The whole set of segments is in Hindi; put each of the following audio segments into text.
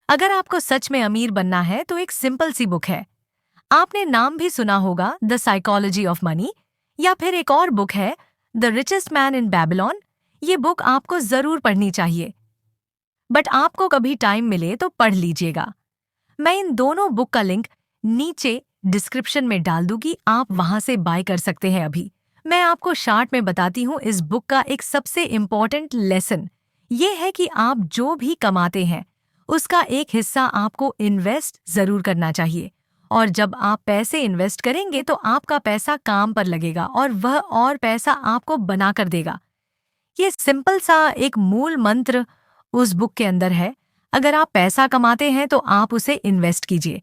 अगर आपको सच में अमीर बनना है तो एक सिंपल सी बुक है। आपने नाम भी सुना होगा, द साइकोलॉजी ऑफ मनी। या फिर एक और बुक है, the richest man in Babylon. ये बुक आपको जरूर पढ़नी चाहिए। बट आपको कभी टाइम मिले तो पढ़ लीजिएगा। मैं इन दोनों बुक का लिंक नीचे डिस्क्रिप्शन में डाल दूंगी, आप वहां से बाय कर सकते हैं। अभी मैं आपको शार्ट में बताती हूँ। इस बुक का एक सबसे इम्पॉर्टेंट लेसन ये है कि आप जो भी कमाते हैं उसका एक हिस्सा आपको इन्वेस्ट जरूर करना चाहिए। और जब आप पैसे इन्वेस्ट करेंगे तो आपका पैसा काम पर लगेगा और वह और पैसा आपको बना कर देगा। ये सिंपल सा एक मूल मंत्र उस बुक के अंदर है। अगर आप पैसा कमाते हैं तो आप उसे इन्वेस्ट कीजिए।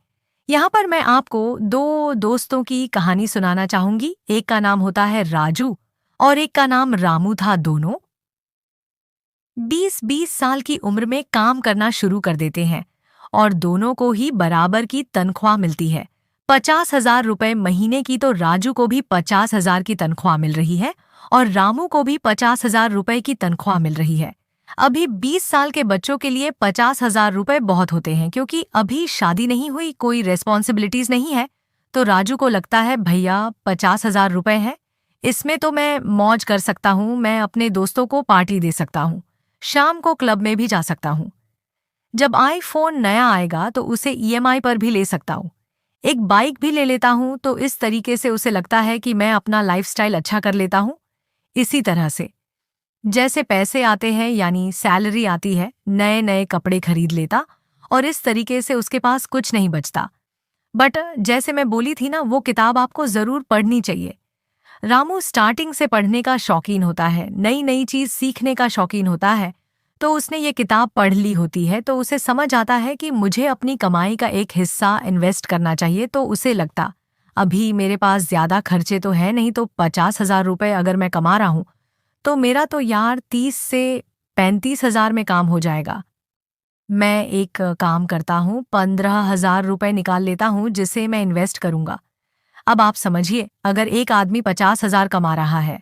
यहाँ पर मैं आपको दो दोस्तों की कहानी सुनाना चाहूंगी। एक का नाम होता है राजू और एक का नाम रामू था। दोनों 20-20 साल की उम्र में काम करना शुरू कर देते हैं और दोनों को ही बराबर की तनख्वाह मिलती है। 50,000 रुपए महीने की तो राजू को भी 50,000 की तनख्वाह मिल रही है और रामू को भी 50,000 रुपए की तनख्वाह मिल रही है। अभी 20 साल के बच्चों के लिए 50,000 रुपए बहुत होते हैं, क्योंकि अभी शादी नहीं हुई, कोई रेस्पॉन्सिबिलिटीज नहीं है। तो राजू को लगता है भैया 50,000 रुपए है, इसमें तो मैं मौज कर सकता हूँ, मैं अपने दोस्तों को पार्टी दे सकता हूँ, शाम को क्लब में भी जा सकता हूँ। जब आईफोन नया आएगा तो उसे ईएमआई पर भी ले सकता हूँ। एक बाइक भी ले लेता हूँ, तो इस तरीके से उसे लगता है कि मैं अपना लाइफस्टाइल अच्छा कर लेता हूँ। इसी तरह से जैसे पैसे आते हैं, यानी सैलरी आती है, नए नए कपड़े खरीद लेता और इस तरीके से उसके पास कुछ नहीं बचता। बट जैसे मैं बोली थी ना, वो किताब आपको जरूर पढ़नी चाहिए। रामू स्टार्टिंग से पढ़ने का शौकीन होता है, नई नई चीज सीखने का शौकीन होता है। तो उसने ये किताब पढ़ ली होती है, तो उसे समझ आता है कि मुझे अपनी कमाई का एक हिस्सा इन्वेस्ट करना चाहिए। तो उसे लगता अभी मेरे पास ज्यादा खर्चे तो है नहीं, तो 50,000 रुपए अगर मैं कमा रहा हूं तो मेरा तो यार 30 से 35,000 में काम हो जाएगा। मैं एक काम करता हूँ, 15,000 रुपए निकाल लेता हूँ जिसे मैं इन्वेस्ट करूंगा। अब आप समझिए, अगर एक आदमी 50,000 कमा रहा है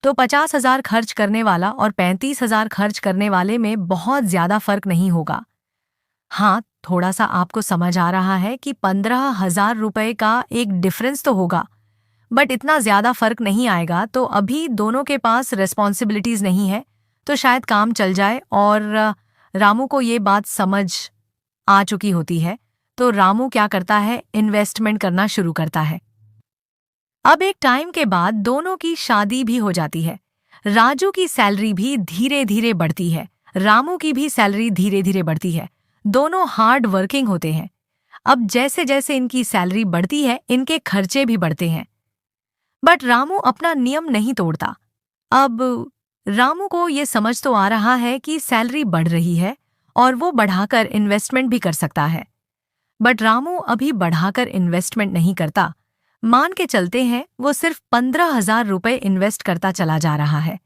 तो 50,000 खर्च करने वाला और 35,000 खर्च करने वाले में बहुत ज्यादा फर्क नहीं होगा। हाँ, थोड़ा सा आपको समझ आ रहा है कि 15,000 रुपए का एक डिफरेंस तो होगा, बट इतना ज्यादा फर्क नहीं आएगा। तो अभी दोनों के पास रेस्पॉन्सिबिलिटीज नहीं है, तो शायद काम चल जाए। और रामू को ये बात समझ आ चुकी होती है, तो रामू क्या करता है, इन्वेस्टमेंट करना शुरू करता है। अब एक टाइम के बाद दोनों की शादी भी हो जाती है। राजू की सैलरी भी धीरे धीरे बढ़ती है, रामू की भी सैलरी धीरे धीरे बढ़ती है। दोनों हार्ड वर्किंग होते हैं। अब जैसे जैसे इनकी सैलरी बढ़ती है, इनके खर्चे भी बढ़ते हैं। बट रामू अपना नियम नहीं तोड़ता। अब रामू को ये समझ तो आ रहा है कि सैलरी बढ़ रही है और वो बढ़ाकर इन्वेस्टमेंट भी कर सकता है। बट रामू अभी बढ़ाकर इन्वेस्टमेंट नहीं करता। मान के चलते हैं वो सिर्फ 15,000 रुपए इन्वेस्ट करता चला जा रहा है।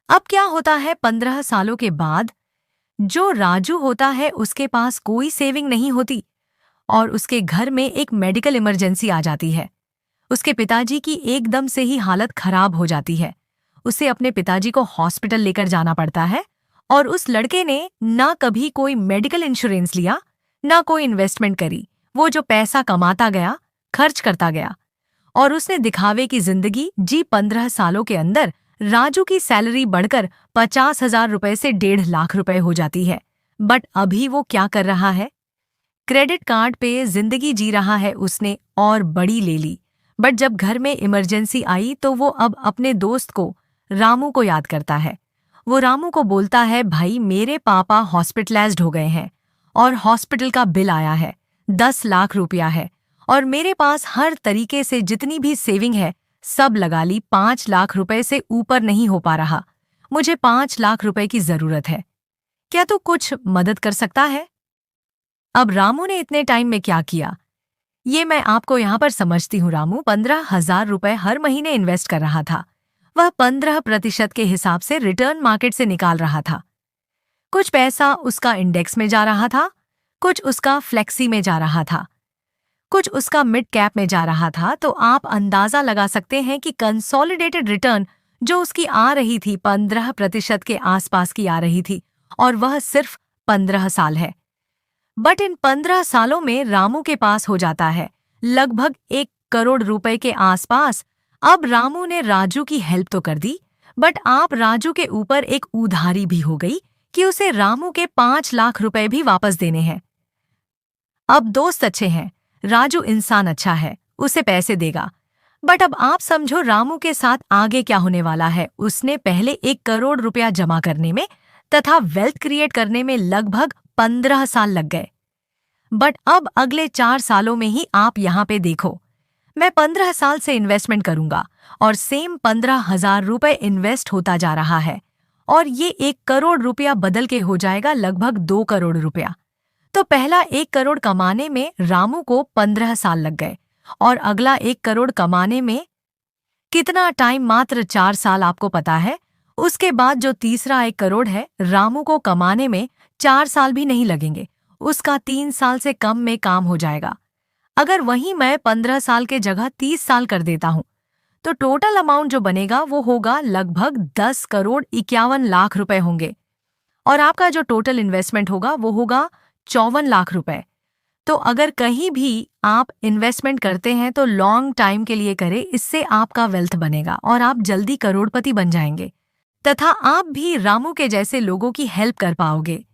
अब क्या होता है, 15 सालों के बाद जो राजू होता है उसके पास कोई सेविंग नहीं होती और उसके घर में एक मेडिकल इमरजेंसी आ जाती है। उसके पिताजी की एकदम से ही हालत खराब हो जाती है। उसे अपने पिताजी को हॉस्पिटल लेकर जाना पड़ता है और उस लड़के ने ना कभी कोई मेडिकल इंश्योरेंस लिया, ना कोई इन्वेस्टमेंट करी। वो जो पैसा कमाता गया, खर्च करता गया और उसने दिखावे की जिंदगी जी। 15 सालों के अंदर राजू की सैलरी बढ़कर 50,000 रुपए से 1.5 लाख रुपए हो जाती है। बट अभी वो क्या कर रहा है, क्रेडिट कार्ड पे जिंदगी जी रहा है उसने और बड़ी ले ली। बट जब घर में इमरजेंसी आई तो वो अब अपने दोस्त को, रामू को याद करता है। वो रामू को बोलता है, भाई मेरे पापा हॉस्पिटलाइज्ड हो गए हैं और हॉस्पिटल का बिल आया है, 10 लाख रुपया है और मेरे पास हर तरीके से जितनी भी सेविंग है सब लगा ली, 5 लाख रुपए से ऊपर नहीं हो पा रहा। मुझे 5 लाख रुपए की जरूरत है, क्या तू कुछ मदद कर सकता है? अब रामू ने इतने टाइम में क्या किया, ये मैं आपको यहाँ पर समझती हूँ। रामू 15,000 रुपए हर महीने इन्वेस्ट कर रहा था। वह 15% के हिसाब से रिटर्न मार्केट से निकाल रहा था। कुछ पैसा उसका इंडेक्स में जा रहा था, कुछ उसका फ्लेक्सी में जा रहा था, कुछ उसका मिड कैप में जा रहा था। तो आप अंदाजा लगा सकते हैं कि कंसोलिडेटेड रिटर्न जो उसकी आ रही थी 15% के आसपास की आ रही थी, और वह सिर्फ 15 साल है। बट इन 15 सालों में रामू के पास हो जाता है लगभग 1 करोड़ रुपए के आसपास। अब रामू ने राजू की हेल्प तो कर दी, बट आप राजू के ऊपर एक उधारी भी हो गई कि उसे रामू के 5 लाख रुपए भी वापस देने हैं। अब दोस्त अच्छे हैं, राजू इंसान अच्छा है, उसे पैसे देगा। बट अब आप समझो रामू के साथ आगे क्या होने वाला है। उसने पहले 1 करोड़ रुपया जमा करने में तथा वेल्थ क्रिएट करने में लगभग 15 साल लग गए। बट अब अगले 4 सालों में ही आप यहाँ पे देखो, मैं 15 साल से इन्वेस्टमेंट करूंगा और सेम 15,000 रुपए इन्वेस्ट होता जा रहा है और ये 1 करोड़ रुपया बदल के हो जाएगा लगभग 2 करोड़ रुपया। तो पहला 1 करोड़ कमाने में रामू को 15 साल लग गए और अगला 1 करोड़ कमाने में कितना टाइम, मात्र 4 साल आपको पता है। उसके बाद जो तीसरा 1 करोड़ है रामू को कमाने में 4 साल भी नहीं लगेंगे, उसका 3 साल से कम में काम हो जाएगा। अगर वहीं मैं 15 साल के जगह 30 साल कर देता हूं तो टोटल अमाउंट जो बनेगा वो होगा लगभग 10 करोड़ 51 लाख रुपए होंगे और आपका जो टोटल इन्वेस्टमेंट होगा वो होगा 54 लाख रुपए। तो अगर कहीं भी आप इन्वेस्टमेंट करते हैं तो लॉन्ग टाइम के लिए करें, इससे आपका वेल्थ बनेगा और आप जल्दी करोड़पति बन जाएंगे तथा आप भी रामू के जैसे लोगों की हेल्प कर पाओगे,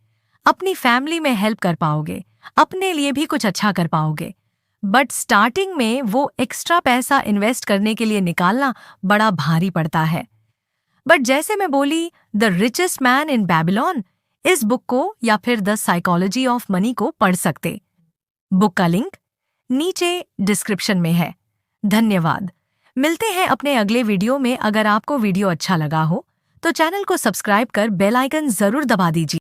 अपनी फैमिली में हेल्प कर पाओगे, अपने लिए भी कुछ अच्छा कर पाओगे। बट स्टार्टिंग में वो एक्स्ट्रा पैसा इन्वेस्ट करने के लिए निकालना बड़ा भारी पड़ता है। बट जैसे मैं बोली the richest man in Babylon, इस बुक को या फिर द साइकोलॉजी ऑफ मनी को पढ़ सकते। बुक का लिंक नीचे डिस्क्रिप्शन में है। धन्यवाद। मिलते हैं अपने अगले वीडियो में। अगर आपको वीडियो अच्छा लगा हो तो चैनल को सब्सक्राइब कर बेल आइकन जरूर दबा दीजिए।